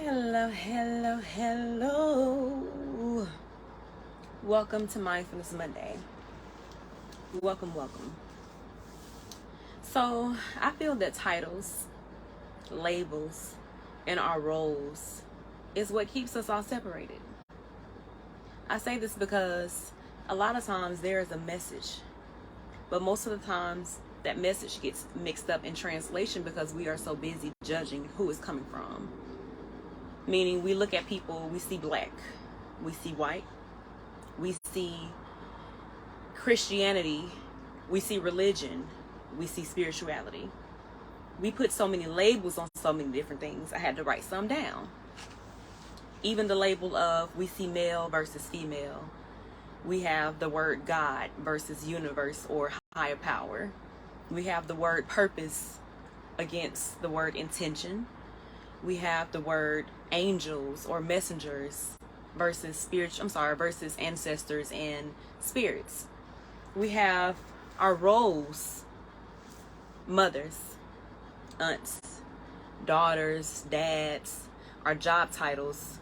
Hello, hello, hello. Welcome to Mindfulness Monday. Welcome, welcome. So, I feel that titles, labels, and our roles is what keeps us all separated. I say this because a lot of times there is a message, but most of the times that message gets mixed up in translation because we are so busy judging who it's coming from. Meaning we look at people, we see black, we see white, we see Christianity, we see religion, we see spirituality. We put so many labels on so many different things. I had to write some down. Even the label of we see male versus female. We have the word God versus universe or higher power. We have the word purpose against the word intention. We have the word angels or messengers versus versus ancestors and spirits. We have our roles, mothers, aunts, daughters, dads, our job titles,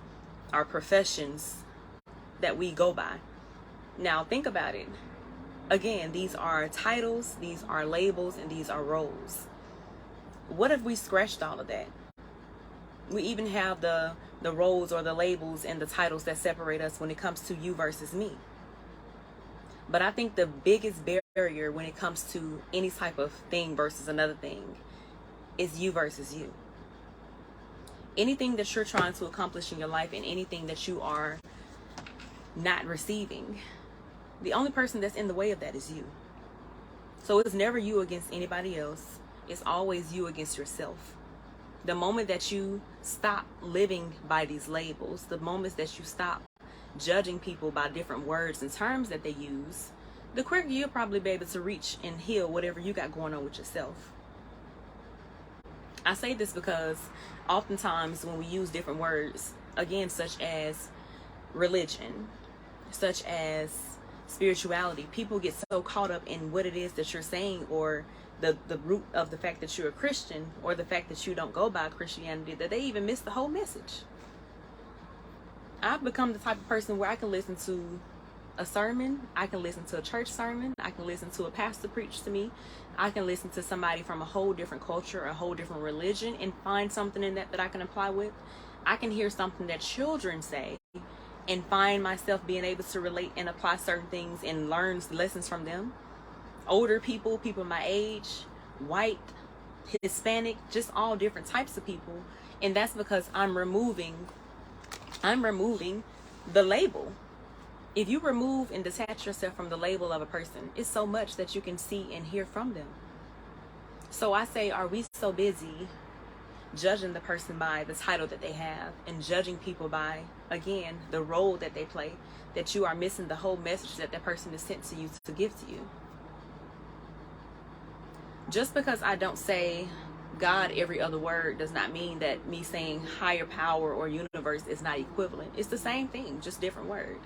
our professions that we go by. Now think about it. Again, these are titles, these are labels, and these are roles. What if we scratched all of that? We even have the roles or the labels and the titles that separate us when it comes to you versus me. But I think the biggest barrier when it comes to any type of thing versus another thing is you versus you. Anything that you're trying to accomplish in your life and anything that you are not receiving, the only person that's in the way of that is you. So it's never you against anybody else. It's always you against yourself. The moment that you stop living by these labels, the moments that you stop judging people by different words and terms that they use, the quicker you'll probably be able to reach and heal whatever you got going on with yourself. I say this because oftentimes when we use different words, again, such as religion, such as spirituality, people get so caught up in what it is that you're saying or the root of the fact that you're a Christian or the fact that you don't go by Christianity that they even miss the whole message. I've become the type of person where I can listen to a sermon, I can listen to a church sermon, I can listen to a pastor preach to me, I can listen to somebody from a whole different culture, a whole different religion, and find something in that I can apply with. I can hear something that children say and find myself being able to relate and apply certain things and learn lessons from them. Older people my age, white, Hispanic, just all different types of people. And that's because I'm removing the label. If you remove and detach yourself from the label of a person, it's so much that you can see and hear from them. So I say, are we so busy judging the person by the title that they have and judging people by, again, the role that they play, that you are missing the whole message that that person is sent to you to give to you? Just because I don't say God every other word does not mean that me saying higher power or universe is not equivalent. It's the same thing, just different word.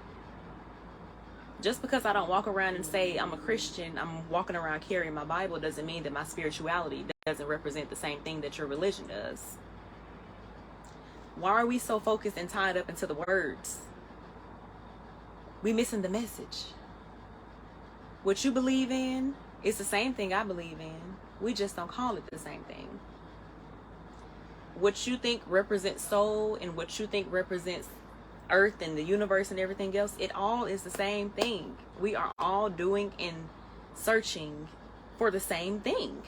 Just because I don't walk around and say I'm a Christian, I'm walking around carrying my Bible, doesn't mean that my spirituality doesn't represent the same thing that your religion does. Why are we so focused and tied up into the words? We missing the message. What you believe in is the same thing I believe in. We just don't call it the same thing. What you think represents soul and what you think represents earth and the universe and everything else, it all is the same thing. We are all doing and searching for the same thing.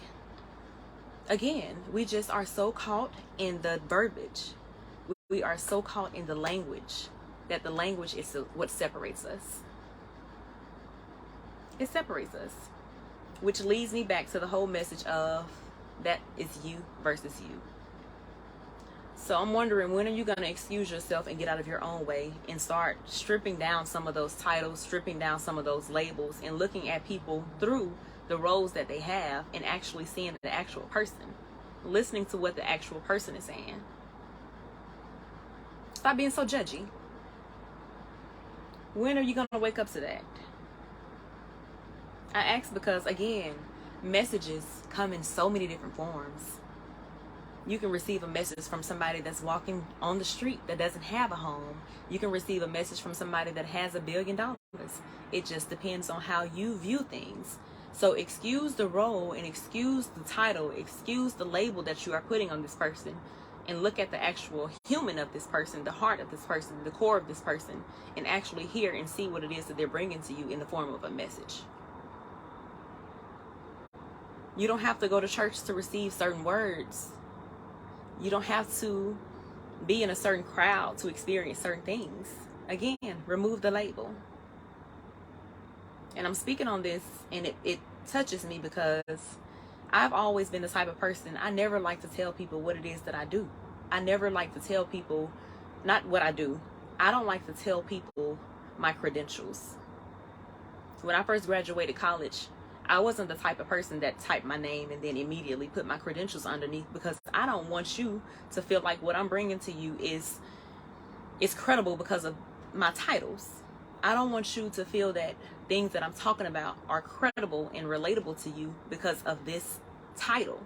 Again, we just are so caught in the verbiage. We are so caught in the language that the language is what separates us. It separates us. Which leads me back to the whole message of that is you versus you. So I'm wondering, when are you going to excuse yourself and get out of your own way and start stripping down some of those titles, stripping down some of those labels, and looking at people through the roles that they have and actually seeing the actual person, listening to what the actual person is saying? Stop being so judgy. When are you going to wake up to that? I ask because, again, messages come in so many different forms. You can receive a message from somebody that's walking on the street that doesn't have a home. You can receive a message from somebody that has $1 billion. It just depends on how you view things. So excuse the role and excuse the title, excuse the label that you are putting on this person, and look at the actual human of this person, the heart of this person, the core of this person, and actually hear and see what it is that they're bringing to you in the form of a message. You don't have to go to church to receive certain words. You don't have to be in a certain crowd to experience certain things. Again, remove the label. And I'm speaking on this, and it touches me because I've always been the type of person, I never like to tell people what it is that I do. I never like to tell people, not what I do. I don't like to tell people my credentials. When I first graduated college, I wasn't the type of person that typed my name and then immediately put my credentials underneath, because I don't want you to feel like what I'm bringing to you is credible because of my titles. I don't want you to feel that things that I'm talking about are credible and relatable to you because of this title.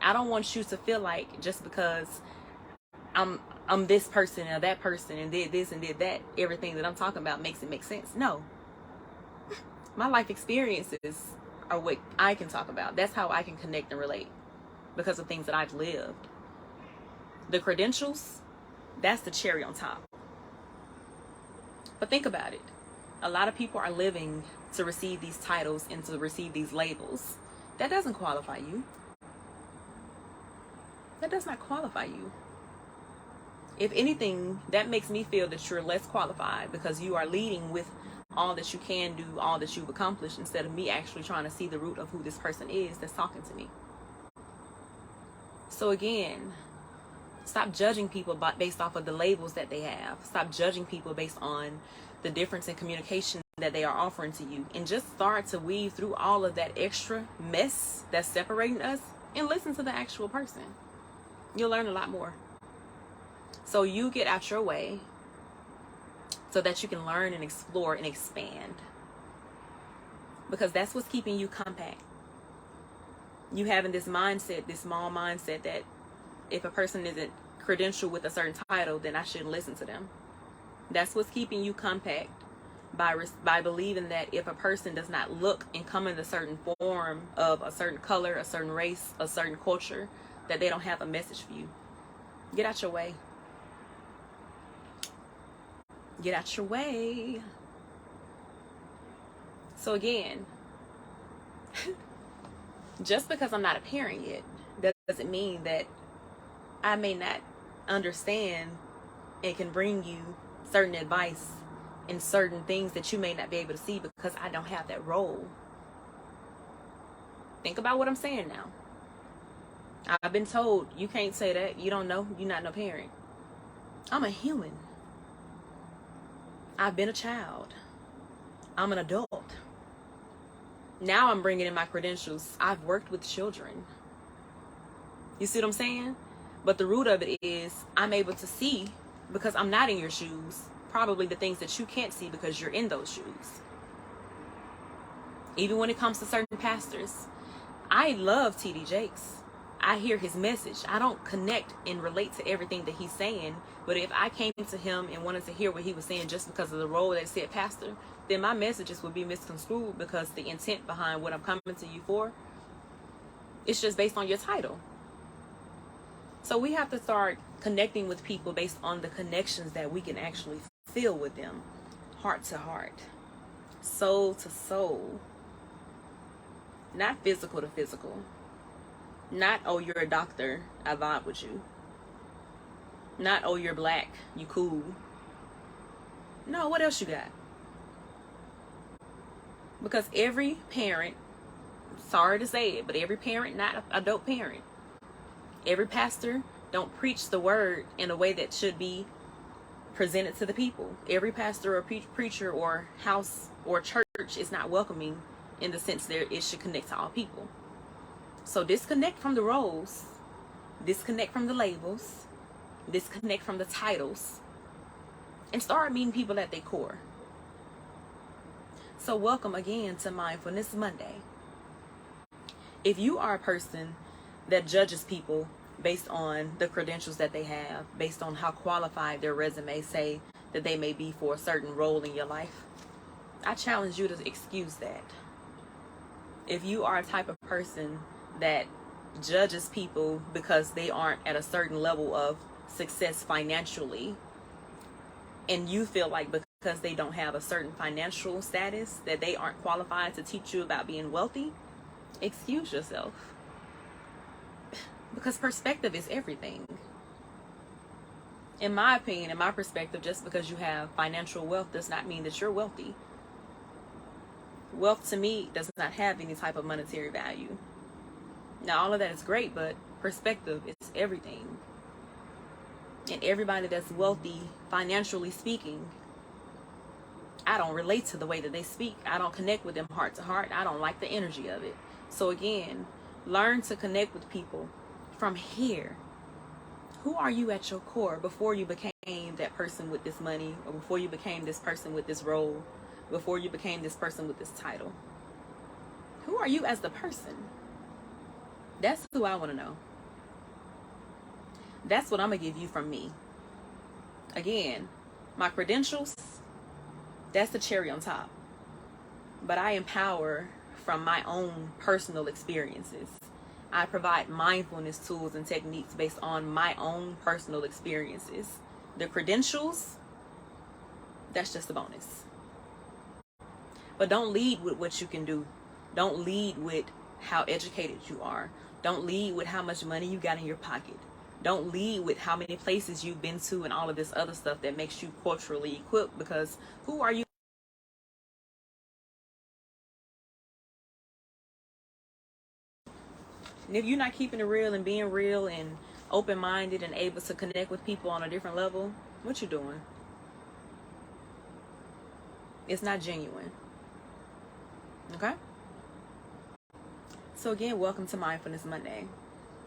I don't want you to feel like just because I'm this person or that person and did this and did that, everything that I'm talking about makes it make sense. No. My life experiences are what I can talk about. That's how I can connect and relate, because of things that I've lived. The credentials, that's the cherry on top. But think about it. A lot of people are living to receive these titles and to receive these labels. That doesn't qualify you. That does not qualify you. If anything, that makes me feel that you're less qualified because you are leading with all that you can do, all that you've accomplished, instead of me actually trying to see the root of who this person is that's talking to me. So again, stop judging people based off of the labels that they have. Stop judging people based on the difference in communication that they are offering to you, and just start to weave through all of that extra mess that's separating us and listen to the actual person. You'll learn a lot more. So you get out your way so that you can learn and explore and expand, because that's what's keeping you compact. You having this mindset, this small mindset, that if a person isn't credentialed with a certain title, then I shouldn't listen to them. That's what's keeping you compact, by believing that if a person does not look and come in a certain form of a certain color, a certain race, a certain culture, that they don't have a message for you. Get out your way. Get out your way. So again, just because I'm not a parent yet, that doesn't mean that I may not understand and can bring you certain advice and certain things that you may not be able to see because I don't have that role. Think about what I'm saying now. I've been told, you can't say that, you don't know, you're not no parent. I'm a human. I've been a child. I'm an adult. Now I'm bringing in my credentials. I've worked with children. You see what I'm saying? But the root of it is I'm able to see, because I'm not in your shoes, probably the things that you can't see because you're in those shoes. Even when it comes to certain pastors, I love T.D. Jakes. I hear his message. I don't connect and relate to everything that he's saying, but if I came to him and wanted to hear what he was saying just because of the role that said pastor, then my messages would be misconstrued, because the intent behind what I'm coming to you for, it's just based on your title. So we have to start connecting with people based on the connections that we can actually feel with them, heart to heart, soul to soul, not physical to physical. Not, oh, you're a doctor, I vibe with you. Not, oh, you're black, you cool. No, what else you got? Because every parent, sorry to say it, but every parent, not a dope parent. Every pastor don't preach the word in a way that should be presented to the people. Every pastor or preacher or house or church is not welcoming in the sense that it should connect to all people. So disconnect from the roles, disconnect from the labels, disconnect from the titles, and start meeting people at their core. So welcome again to Mindfulness Monday. If you are a person that judges people based on the credentials that they have, based on how qualified their resume say that they may be for a certain role in your life. I challenge you to excuse that. If you are a type of person that judges people because they aren't at a certain level of success financially, and you feel like because they don't have a certain financial status that they aren't qualified to teach you about being wealthy, excuse yourself. Because perspective is everything. In my opinion, in my perspective, just because you have financial wealth does not mean that you're wealthy. Wealth to me does not have any type of monetary value. Now, all of that is great, but perspective is everything. And everybody that's wealthy, financially speaking, I don't relate to the way that they speak. I don't connect with them heart to heart. I don't like the energy of it. So again, learn to connect with people from here. Who are you at your core before you became that person with this money, or before you became this person with this role, before you became this person with this title? Who are you as the person? That's who I want to know. That's what I'm going to give you from me. Again, my credentials, that's the cherry on top. But I empower from my own personal experiences. I provide mindfulness tools and techniques based on my own personal experiences. The credentials, that's just a bonus. But don't lead with what you can do. Don't lead with how educated you are. Don't lead with how much money you got in your pocket. Don't lead with how many places you've been to and all of this other stuff that makes you culturally equipped, because who are you? And if you're not keeping it real and being real and open-minded and able to connect with people on a different level, what you doing? It's not genuine. Okay? So again, welcome to Mindfulness Monday.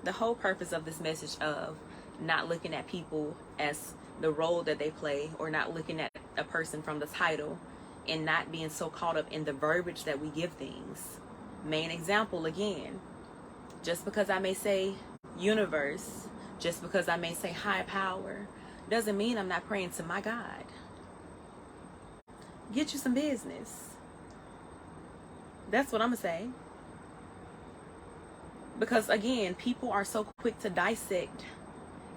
The whole purpose of this message of not looking at people as the role that they play, or not looking at a person from the title, and not being so caught up in the verbiage that we give things. Main example again, just because I may say universe, just because I may say high power, doesn't mean I'm not praying to my God. Get you some business. That's what I'm going to say. Because again, people are so quick to dissect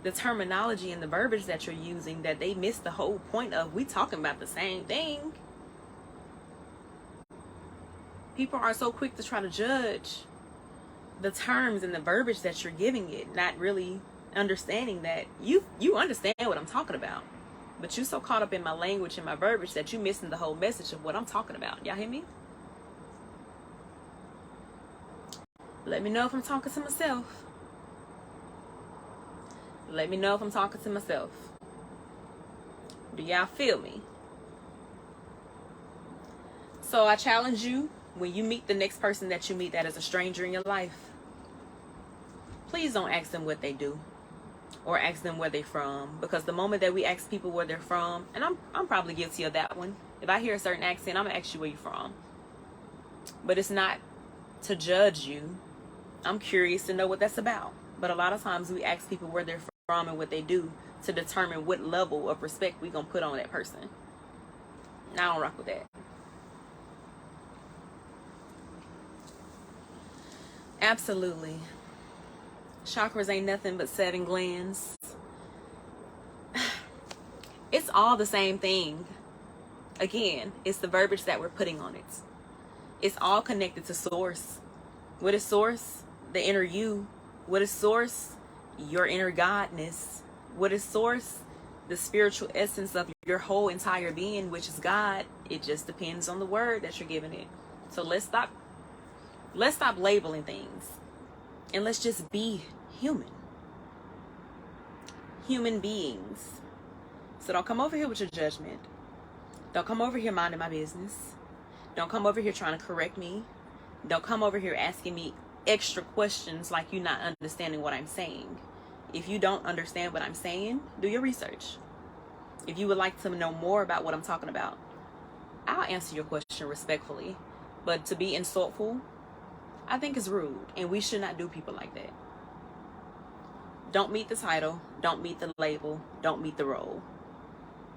the terminology and the verbiage that you're using that they miss the whole point of we talking about the same thing. People are so quick to try to judge the terms and the verbiage that you're giving it, not really understanding that you understand what I'm talking about. But you're so caught up in my language and my verbiage that you're missing the whole message of what I'm talking about. Y'all hear me? Let me know if I'm talking to myself. Let me know if I'm talking to myself. Do y'all feel me? So I challenge you, when you meet the next person that you meet that is a stranger in your life, please don't ask them what they do or ask them where they're from. Because the moment that we ask people where they're from, and I'm probably guilty of that one. If I hear a certain accent, I'm going to ask you where you're from. But it's not to judge you. I'm curious to know what that's about. But a lot of times we ask people where they're from and what they do to determine what level of respect we're going to put on that person. And I don't rock with that. Absolutely. Chakras ain't nothing but 7 glands. It's all the same thing. Again, it's the verbiage that we're putting on it. It's all connected to source. What is source? The inner you. What is source? Your inner godness. What is source? The spiritual essence of your whole entire being, which is God. It just depends on the word that you're giving it. So let's stop labeling things, and let's just be human beings. So don't come over here with your judgment. Don't come over here minding my business. Don't come over here trying to correct me. Don't come over here asking me extra questions like you're not understanding what I'm saying. If you don't understand what I'm saying, do your research. If you would like to know more about what I'm talking about, I'll answer your question respectfully. But to be insultful, I think is rude, and we should not do people like that. Don't meet the title. Don't meet the label. Don't meet the role.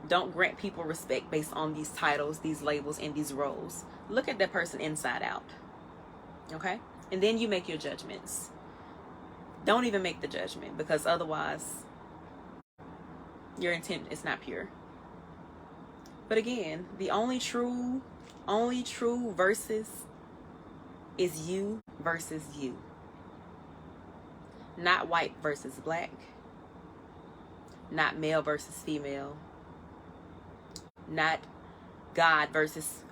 Don't grant people respect based on these titles, these labels, and these roles. Look at that person inside out. Okay? And then you make your judgments. Don't even make the judgment, because otherwise your intent is not pure. But again, the only true versus is you versus you. Not white versus black. Not male versus female. Not God versus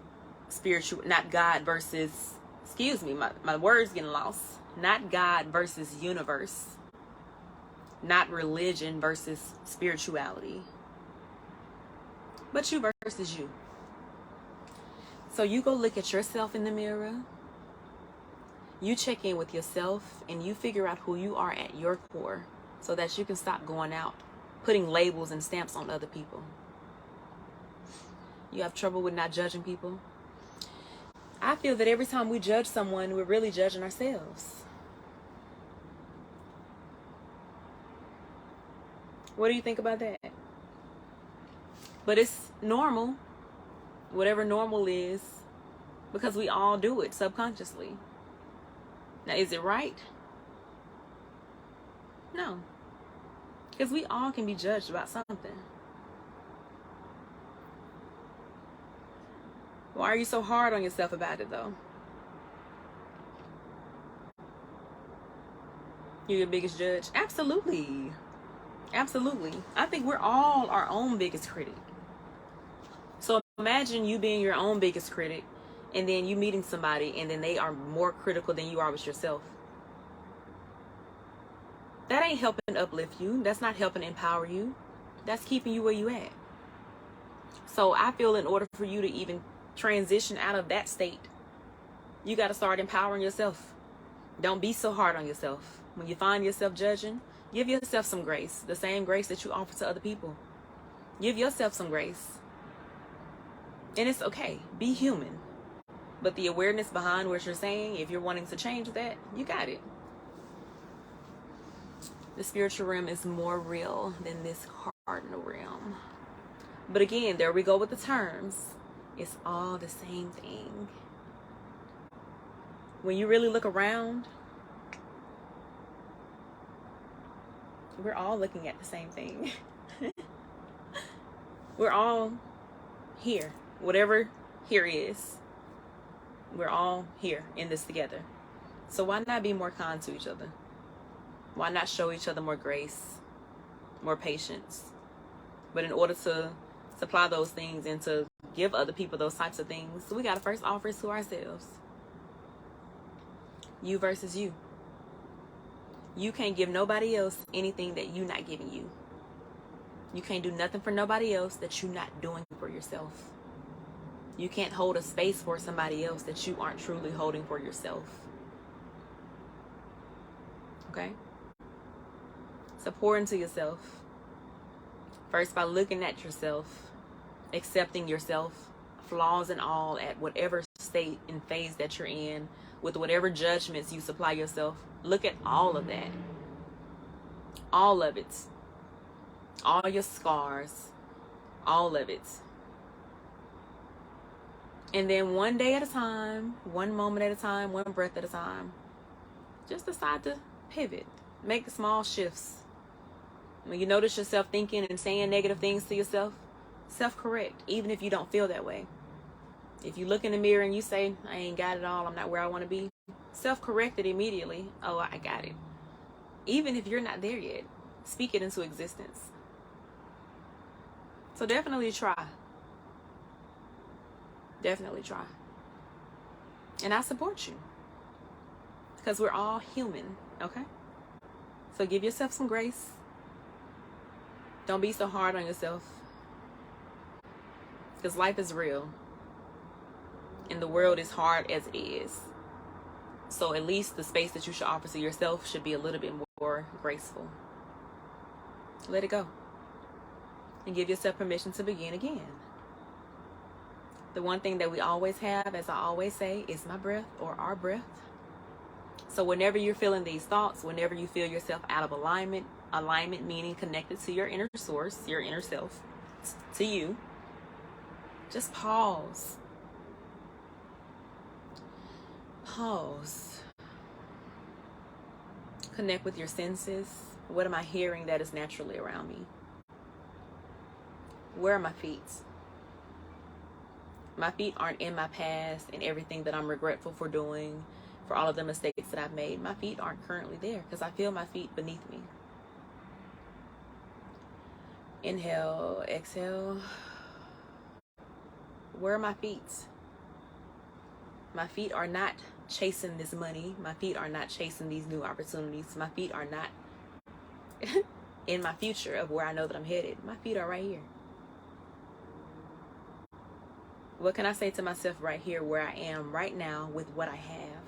spiritual. Not God versus, excuse me, my words getting lost. Not God versus universe. Not religion versus spirituality. But you versus you. So you go look at yourself in the mirror. You check in with yourself and you figure out who you are at your core, so that you can stop going out putting labels and stamps on other people. You have trouble with not judging people? I feel that every time we judge someone, we're really judging ourselves. What do you think about that? But it's normal, whatever normal is, because we all do it subconsciously. Now, is it right? No. Because we all can be judged about something. Why are you so hard on yourself about it, though? You're your biggest judge? Absolutely. Absolutely. I think we're all our own biggest critic. So imagine you being your own biggest critic, and then you meeting somebody, and then they are more critical than you are with yourself. That ain't helping uplift you. That's not helping empower you. That's keeping you where you at. So I feel in order for you to even transition out of that state, you got to start empowering yourself. Don't be so hard on yourself. When you find yourself judging, give yourself some grace. The same grace that you offer to other people. Give yourself some grace. And it's okay. Be human. But the awareness behind what you're saying, if you're wanting to change that, you got it. The spiritual realm is more real than this cardinal realm. But again, there we go with the terms. It's all the same thing. When you really look around, we're all looking at the same thing. We're all here. Whatever here is, we're all here in this together. So why not be more kind to each other? Why not show each other more grace, more patience? But in order to supply those things and to give other people those types of things, we got to first offer it to ourselves. You versus you. You can't give nobody else anything that you're not giving you. You can't do nothing for nobody else that you're not doing for yourself. You can't hold a space for somebody else that you aren't truly holding for yourself. Okay? So pour into yourself. First by looking at yourself, accepting yourself, flaws and all, at whatever state and phase that you're in, with whatever judgments you supply yourself. Look at all of that. All of it. All your scars. All of it. And then one day at a time, one moment at a time, one breath at a time, just decide to pivot. Make small shifts. When you notice yourself thinking and saying negative things to yourself, self-correct, even if you don't feel that way. If you look in the mirror and you say, I ain't got it all, I'm not where I want to be, self-correct it immediately. Oh, I got it. Even if you're not there yet, speak it into existence. So definitely try. Definitely try. And I support you. Because we're all human, okay? So give yourself some grace. Don't be so hard on yourself. Because life is real. And the world is hard as it is. So at least the space that you should offer to yourself should be a little bit more graceful. Let it go. And give yourself permission to begin again. The one thing that we always have, as I always say, is my breath or our breath. So whenever you're feeling these thoughts, whenever you feel yourself out of alignment, Alignment meaning connected to your inner source, your inner self, to you. Just pause. Pause. Connect with your senses. What am I hearing that is naturally around me? Where are my feet? My feet aren't in my past and everything that I'm regretful for doing, for all of the mistakes that I've made. My feet aren't currently there because I feel my feet beneath me. Inhale, exhale. Where are my feet? My feet are not chasing this money. My feet are not chasing these new opportunities. My feet are not in my future of where I know that I'm headed. My feet are right here. What can I say to myself right here where I am right now with what I have?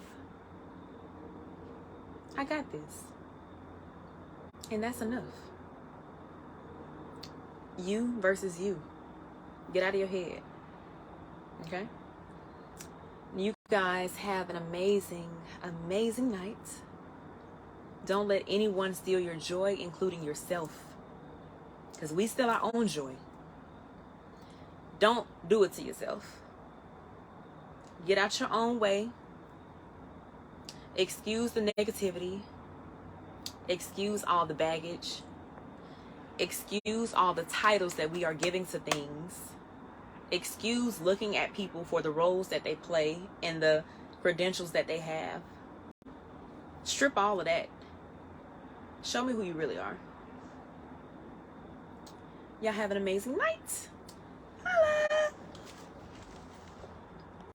I got this. And that's enough. You versus you. Get out of your head. Okay? You guys have an amazing, amazing night. Don't let anyone steal your joy, including yourself. Because we steal our own joy. Don't do it to yourself. Get out your own way. Excuse the negativity. Excuse all the baggage. Excuse all the titles that we are giving to things. Excuse looking at people for the roles that they play and the credentials that they have. Strip all of that. Show me who you really are. Y'all have an amazing night. Holla!